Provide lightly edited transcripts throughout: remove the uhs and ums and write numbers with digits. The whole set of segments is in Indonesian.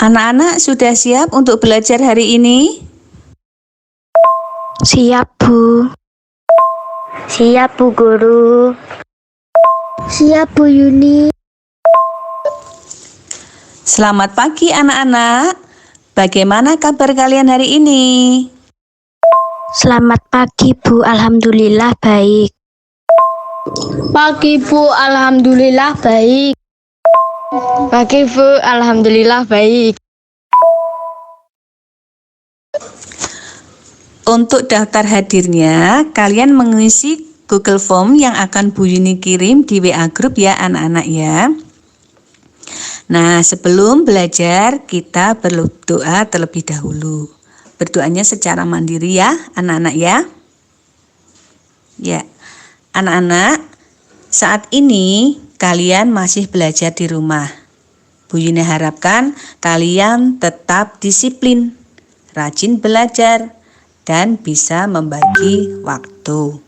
Anak-anak sudah siap untuk belajar hari ini? Siap, Bu. Siap, Bu Guru. Siap, Bu Yuni. Selamat pagi anak-anak. Bagaimana kabar kalian hari ini? Selamat pagi, Bu. Alhamdulillah baik. Pagi Bu, alhamdulillah baik. Pagi Bu, alhamdulillah baik. Untuk daftar hadirnya, kalian mengisi Google Form yang akan Bu Yuni kirim di WA Group ya anak-anak ya. Nah, sebelum belajar kita berdoa terlebih dahulu. Berdoanya secara mandiri ya anak-anak ya. Ya, anak-anak, saat ini kalian masih belajar di rumah. Bu Yuni harapkan kalian tetap disiplin, rajin belajar, dan bisa membagi waktu.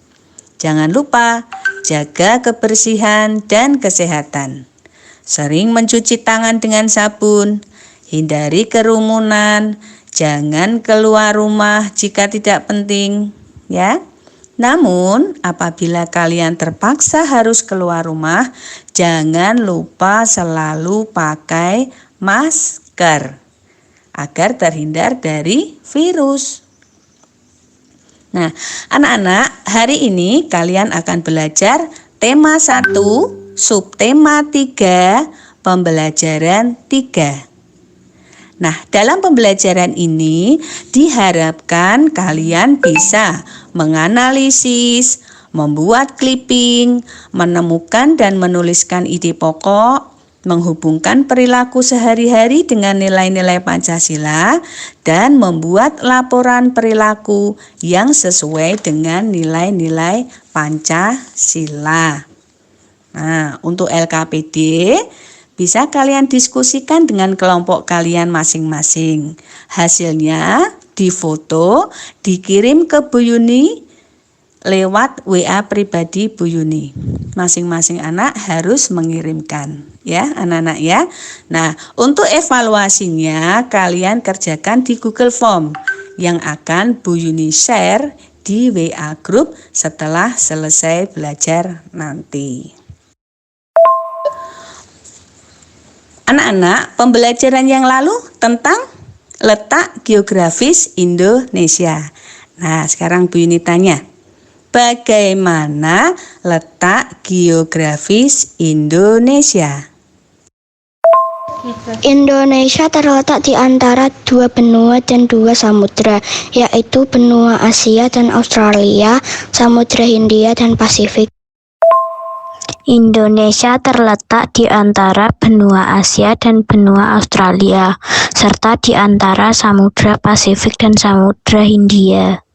Jangan lupa jaga kebersihan dan kesehatan. Sering mencuci tangan dengan sabun, hindari kerumunan, jangan keluar rumah jika tidak penting, ya. Namun, apabila kalian terpaksa harus keluar rumah, jangan lupa selalu pakai masker agar terhindar dari virus. Nah, anak-anak, hari ini kalian akan belajar tema 1, subtema 3, pembelajaran 3. Nah, dalam pembelajaran ini diharapkan kalian bisa menganalisis, membuat clipping, menemukan dan menuliskan ide pokok, menghubungkan perilaku sehari-hari dengan nilai-nilai Pancasila, dan membuat laporan perilaku yang sesuai dengan nilai-nilai Pancasila. Nah, untuk LKPD bisa kalian diskusikan dengan kelompok kalian masing-masing. Hasilnya difoto, dikirim ke Bu Yuni lewat WA pribadi Bu Yuni. Masing-masing anak harus mengirimkan ya anak-anak ya. Nah, untuk evaluasinya kalian kerjakan di Google Form yang akan Bu Yuni share di WA Group setelah selesai belajar nanti. Anak-anak, pembelajaran yang lalu tentang letak geografis Indonesia. Nah, sekarang Bu Yuni tanya, bagaimana letak geografis Indonesia? Indonesia terletak di antara dua benua dan dua samudra, yaitu benua Asia dan Australia, Samudra Hindia dan Pasifik. Indonesia terletak di antara benua Asia dan benua Australia, serta di antara Samudra Pasifik dan Samudra Hindia.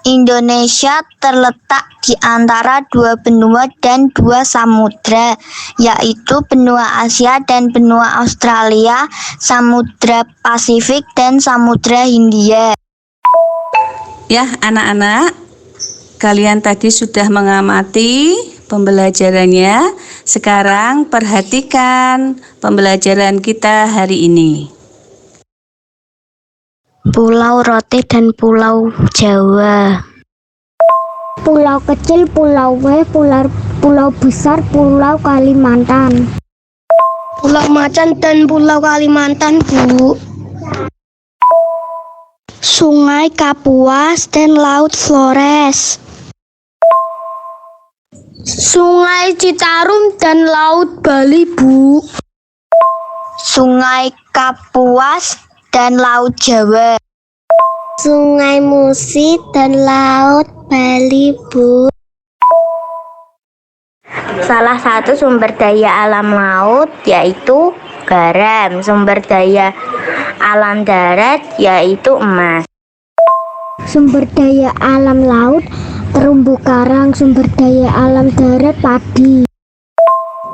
Indonesia terletak di antara dua benua dan dua samudra, yaitu benua Asia dan benua Australia, Samudra Pasifik dan Samudra Hindia. Ya, anak-anak, kalian tadi sudah mengamati pembelajarannya. Sekarang perhatikan pembelajaran kita hari ini. Pulau Rote dan Pulau Jawa. Pulau kecil, Pulau W, pulau besar, Pulau Kalimantan. Pulau Macan dan Pulau Kalimantan, Bu. Sungai Kapuas dan Laut Flores. Sungai Citarum dan Laut Bali, Bu. Sungai Kapuas dan Laut Jawa. Sungai Musi dan Laut Bali, Bu. Salah satu sumber daya alam laut yaitu garam, sumber daya alam darat yaitu emas. Sumber daya alam laut terumbu karang, sumber daya alam darat padi.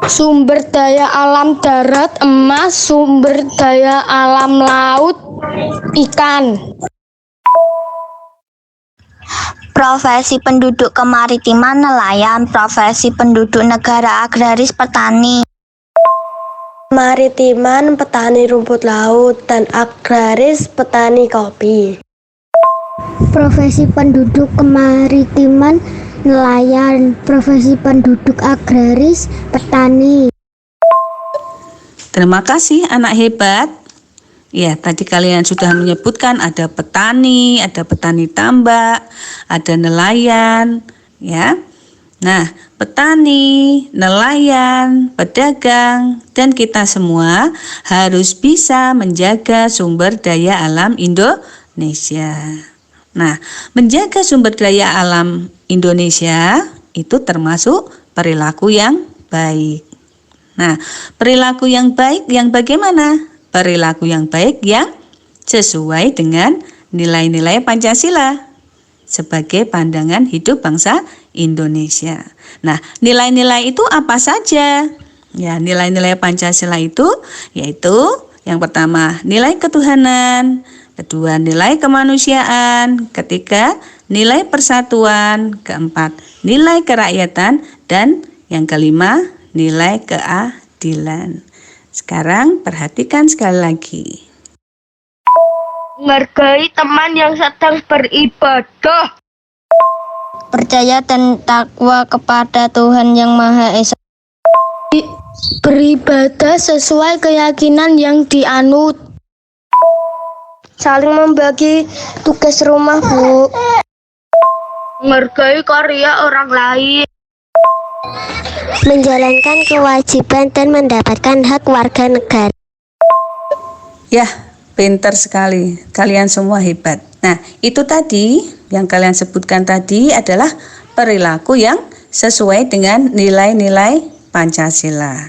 Sumber daya alam darat emas, sumber daya alam laut ikan. Profesi penduduk kemaritiman nelayan, profesi penduduk negara agraris petani. kemaritiman petani rumput laut, dan agraris petani kopi. Profesi penduduk kemaritiman nelayan, profesi penduduk agraris petani. Terima kasih anak hebat. Ya, tadi kalian sudah menyebutkan ada petani tambak, ada nelayan, ya. Nah, petani, nelayan, pedagang, dan kita semua harus bisa menjaga sumber daya alam Indonesia. Nah, menjaga sumber daya alam Indonesia itu termasuk perilaku yang baik. Nah, perilaku yang baik yang bagaimana? Perilaku yang baik yang sesuai dengan nilai-nilai Pancasila sebagai pandangan hidup bangsa Indonesia. Nah, nilai-nilai itu apa saja? Ya, nilai-nilai Pancasila itu yaitu yang pertama nilai ketuhanan, kedua nilai kemanusiaan, ketiga nilai persatuan, keempat nilai kerakyatan, dan yang kelima nilai keadilan. Sekarang perhatikan sekali lagi. Menghargai teman yang sedang beribadah. Percaya dan takwa kepada Tuhan Yang Maha Esa. Beribadah sesuai keyakinan yang dianut. Saling membagi tugas rumah, Bu. Menghargai karya orang lain. Menjalankan kewajiban dan mendapatkan hak warga negara. Ya, pintar sekali. Kalian semua hebat. Nah, itu tadi yang kalian sebutkan tadi adalah perilaku yang sesuai dengan nilai-nilai Pancasila.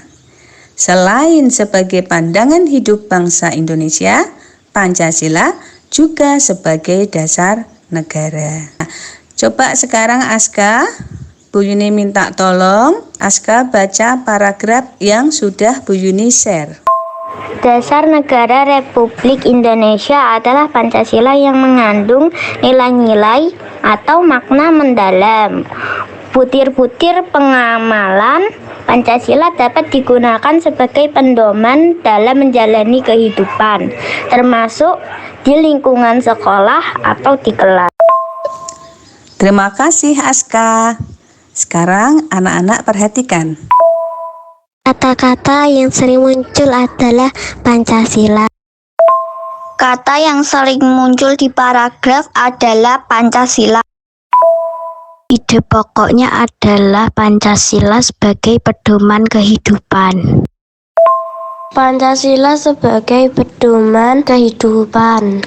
Selain sebagai pandangan hidup bangsa Indonesia, Pancasila juga sebagai dasar negara. Nah, coba sekarang Aska, Bu Yuni minta tolong Aska baca paragraf yang sudah Bu Yuni share. Dasar negara Republik Indonesia adalah Pancasila yang mengandung nilai-nilai atau makna mendalam. Butir-butir pengamalan Pancasila dapat digunakan sebagai pedoman dalam menjalani kehidupan, termasuk di lingkungan sekolah atau di kelas. Terima kasih Aska. Sekarang anak-anak perhatikan. Kata-kata yang sering muncul adalah Pancasila. Kata yang sering muncul di paragraf adalah Pancasila. Ide pokoknya adalah Pancasila sebagai pedoman kehidupan. Pancasila sebagai pedoman kehidupan.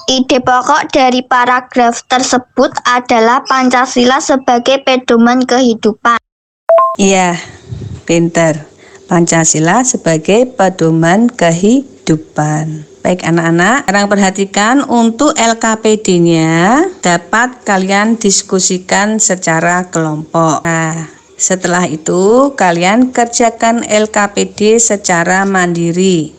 Ide pokok dari paragraf tersebut adalah Pancasila sebagai pedoman kehidupan. Iya, pintar. Pancasila sebagai pedoman kehidupan. Baik anak-anak, sekarang perhatikan untuk LKPD-nya dapat kalian diskusikan secara kelompok. Nah, setelah itu kalian kerjakan LKPD secara mandiri,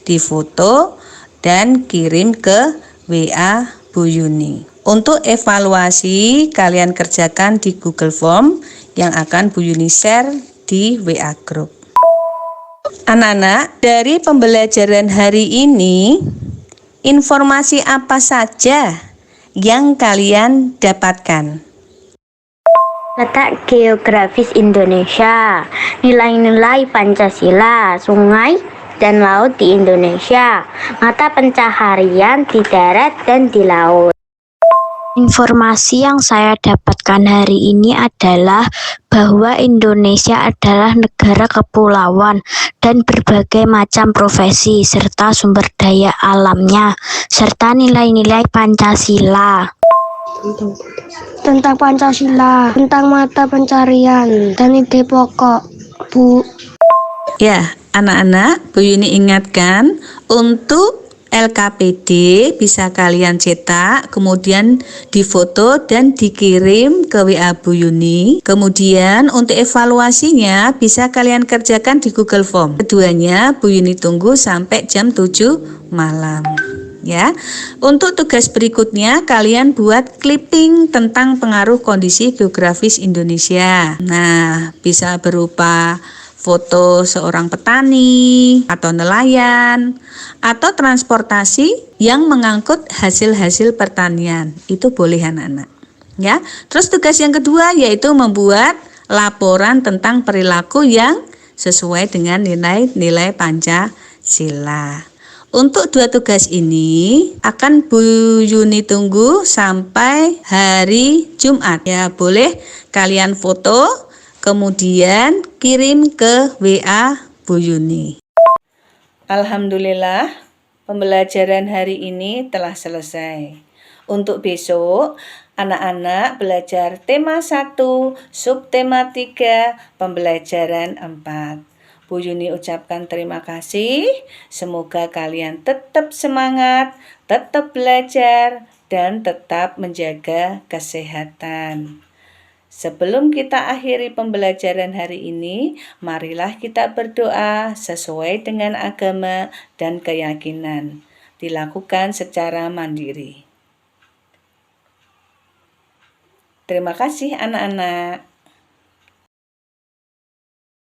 difoto dan kirim ke WA Bu Yuni. Untuk evaluasi kalian kerjakan di Google Form yang akan Bu Yuni share di WA Group. Anak-anak, dari pembelajaran hari ini, informasi apa saja yang kalian dapatkan? Letak geografis Indonesia, nilai-nilai Pancasila, sungai dan laut di Indonesia, mata pencaharian di darat dan di laut. Informasi yang saya dapatkan hari ini adalah bahwa Indonesia adalah negara kepulauan dan berbagai macam profesi serta sumber daya alamnya, serta nilai-nilai Pancasila. Tentang Pancasila, tentang mata pencarian, dan ide pokok, Bu. Ya, anak-anak, Bu Yuni ingatkan untuk LKPD bisa kalian cetak, kemudian difoto dan dikirim ke WA Bu Yuni. Kemudian untuk evaluasinya bisa kalian kerjakan di Google Form. Keduanya Bu Yuni tunggu sampai jam 7 malam. Ya, untuk tugas berikutnya kalian buat clipping tentang pengaruh kondisi geografis Indonesia. Nah, bisa berupa foto seorang petani atau nelayan, atau transportasi yang mengangkut hasil-hasil pertanian. Itu boleh anak-anak. Ya. Terus tugas yang kedua yaitu membuat laporan tentang perilaku yang sesuai dengan nilai-nilai Pancasila. Untuk dua tugas ini akan Bu Yuni tunggu sampai hari Jumat. Ya, boleh kalian foto, kemudian kirim ke WA Bu Yuni. Alhamdulillah, pembelajaran hari ini telah selesai. Untuk besok, anak-anak belajar tema 1, subtema 3, pembelajaran 4. Bu Yuni ucapkan terima kasih. Semoga kalian tetap semangat, tetap belajar, dan tetap menjaga kesehatan. Sebelum kita akhiri pembelajaran hari ini, marilah kita berdoa sesuai dengan agama dan keyakinan. Dilakukan secara mandiri. Terima kasih anak-anak.